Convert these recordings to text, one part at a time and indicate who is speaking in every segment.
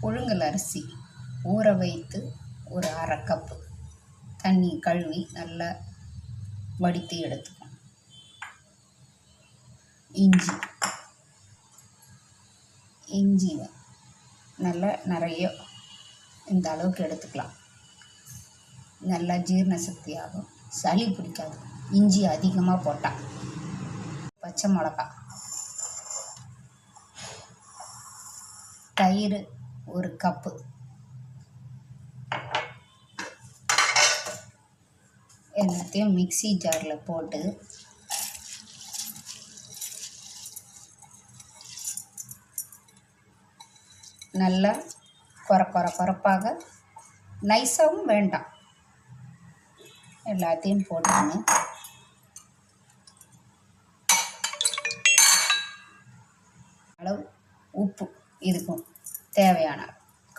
Speaker 1: புழுங்கல் அரிசி ஊற வைத்து ஒரு அரை கப்பு தண்ணி கழுவி நல்லா வடித்து எடுத்துக்கணும். இஞ்சி நல்லா நிறைய இந்த அளவுக்கு எடுத்துக்கலாம். நல்லா ஜீரண சக்தி ஆகும், சளி பிடிக்காது இஞ்சி அதிகமாக போட்டால். பச்சை மிளகா, தயிர் ஒரு கப்பு, எல்லாத்தையும் மிக்ஸி ஜாரில் போட்டு நல்லா கொரப்பாக, நைஸாகவும் வேண்டாம், எல்லாத்தையும் போட்டுக்கணும். அளவு உப்பு இதுக்கும் தேவையான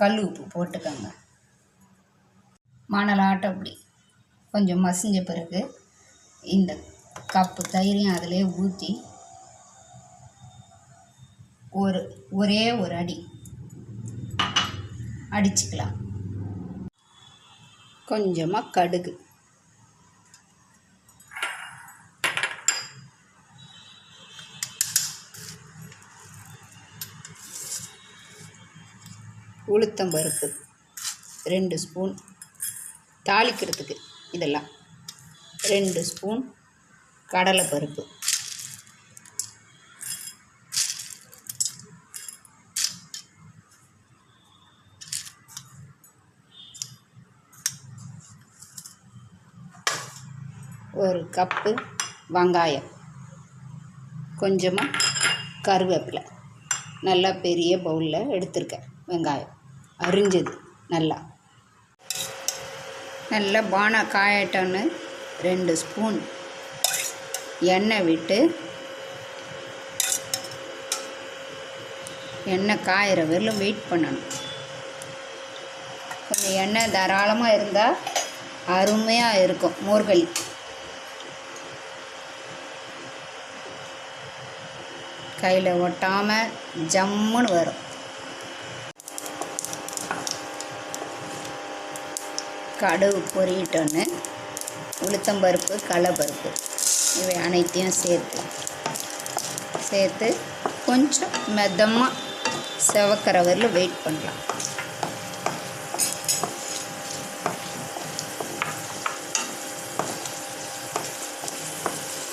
Speaker 1: கல் உப்பு போட்டுக்கோங்க. மணலாட்ட அப்படி கொஞ்சம் மசிஞ்ச பிறகு இந்த கப்பு தயிரையும் அதிலே ஊற்றி ஒரே ஒரு அடி அடிச்சுக்கலாம். கொஞ்சமாக கடுகு, உளுத்தம்பருப்பு 2 ஸ்பூன், தாளிக்கிறதுக்கு இதெல்லாம் 2 ஸ்பூன், கடலைப்பருப்பு, ஒரு கப்பு வெங்காயம், கொஞ்சமாக கருவேப்பிலை, நல்லா பெரிய பவுலில் எடுத்துருக்கேன். வெங்காயம் அரிஞ்சது நல்லா பானம் காயட்டோன்னு 2 ஸ்பூன் எண்ணெய் விட்டு எண்ணெய் காயிற வரலும் வெயிட் பண்ணணும். கொஞ்சம் எண்ணெய் தாராளமாக இருந்தால் அருமையாக இருக்கும் மோர்களி. கையில் ஒட்டாமல் ஜம்முன்னு வரும். கடுகு பொரியட்டோன்னு உளுத்தம்பருப்பு, கடலைப்பருப்பு இவை அனைத்தையும் சேர்த்து கொஞ்சம் மெதமாக செவக்கிற வரலும் வெயிட் பண்ணலாம்.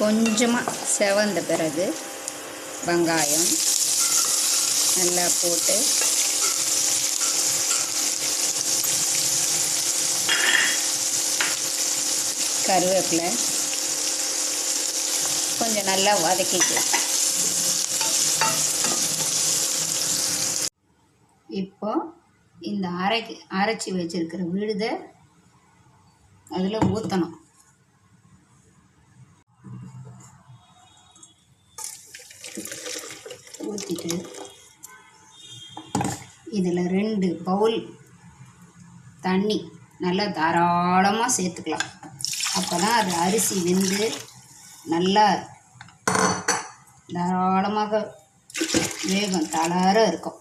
Speaker 1: கொஞ்சமாக செவந்த பிறகு வெங்காயம் நல்லா போட்டு கருவேப்பிலை கொஞ்சம் நல்லா வதக்கிக்கலாம். இப்போ இந்த அரைச்சி வச்சிருக்கிற விழுதை அதில் ஊற்றணும். ஊற்றிட்டு இதில் 2 பவுல் தண்ணி நல்லா தாராளமாக சேர்த்துக்கலாம். அப்போ தான் அது அரிசி வெந்து நல்லா தாராளமாக வேகம் தளர இருக்கும்.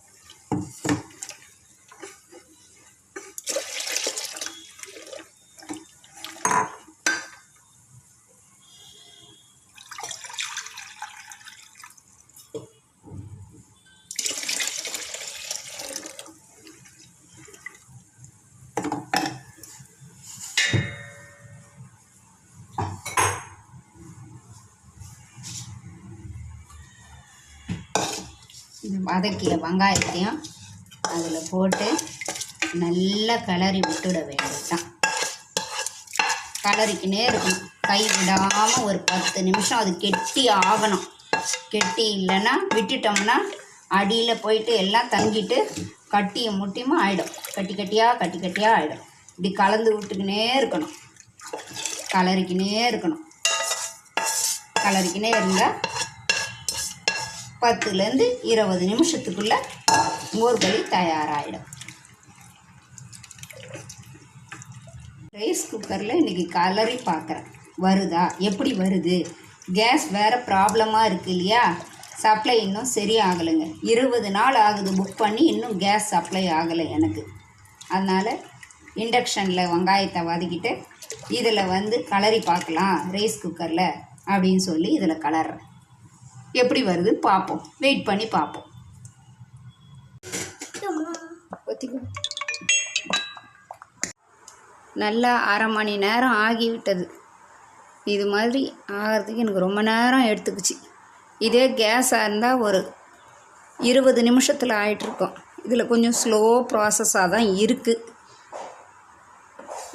Speaker 1: இந்த வதக்கிய வெங்காயத்தையும் அதில் போட்டு நல்லா கிளறி விட்டுட வேண்டியதுதான். கிளறிக்கினே இருக்கணும், கை விடாமல் ஒரு 10 நிமிஷம் அது கெட்டி ஆகணும். கெட்டி இல்லைன்னா விட்டுட்டோம்னா அடியில் போயிட்டு எல்லாம் தங்கிட்டு கட்டியும் முட்டியுமா ஆகிடும். கட்டியாக ஆகிடும். இப்படி கலந்து விட்டுக்கினே இருக்கணும், கிளறிக்கினே இருந்தால் 10லேருந்து 20 நிமிஷத்துக்குள்ளே மோர்களி தயாராகிடும். ரைஸ் குக்கரில் இன்றைக்கி கிளறி பார்க்குறேன், வருதா, எப்படி வருது. கேஸ் வேறு ப்ராப்ளமாக இருக்குது இல்லையா, சப்ளை இன்னும் சரியாகலைங்க. 20 நாள் ஆகுது புக் பண்ணி, இன்னும் கேஸ் சப்ளை ஆகலை எனக்கு. அதனால் இண்டக்ஷனில் வெங்காயத்தை வதக்கிட்டு இதில் வந்து கலரி பார்க்கலாம் ரைஸ் குக்கரில் அப்படின்னு சொல்லி இதில் கலர்றேன். எப்படி வருது பார்ப்போம், வெயிட் பண்ணி பார்ப்போம். நல்லா அரை மணி நேரம் ஆகிவிட்டது. இது மாதிரி ஆகிறதுக்கு எனக்கு ரொம்ப நேரம் எடுத்துக்கிச்சு. இதே கேஸாக இருந்தால் ஒரு 20 நிமிஷத்தில் ஆகிட்ருக்கோம். இதில் கொஞ்சம் ஸ்லோ ப்ராசஸாக தான் இருக்குது.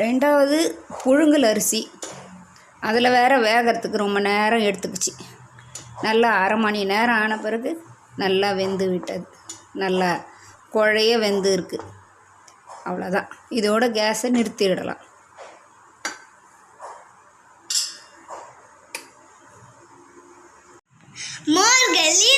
Speaker 1: ரெண்டாவது புழுங்கல் அரிசி, அதில் வேறு வேகிறதுக்கு ரொம்ப நேரம் எடுத்துக்கிச்சு. நல்லா அரை மணி நேரம் ஆன பிறகு நல்லா வெந்து விட்டது. நல்லா குழைய வெந்து இருக்குது. அவ்வளோதான். இதோட கேஸை நிறுத்திடலாம்.
Speaker 2: மார்கழி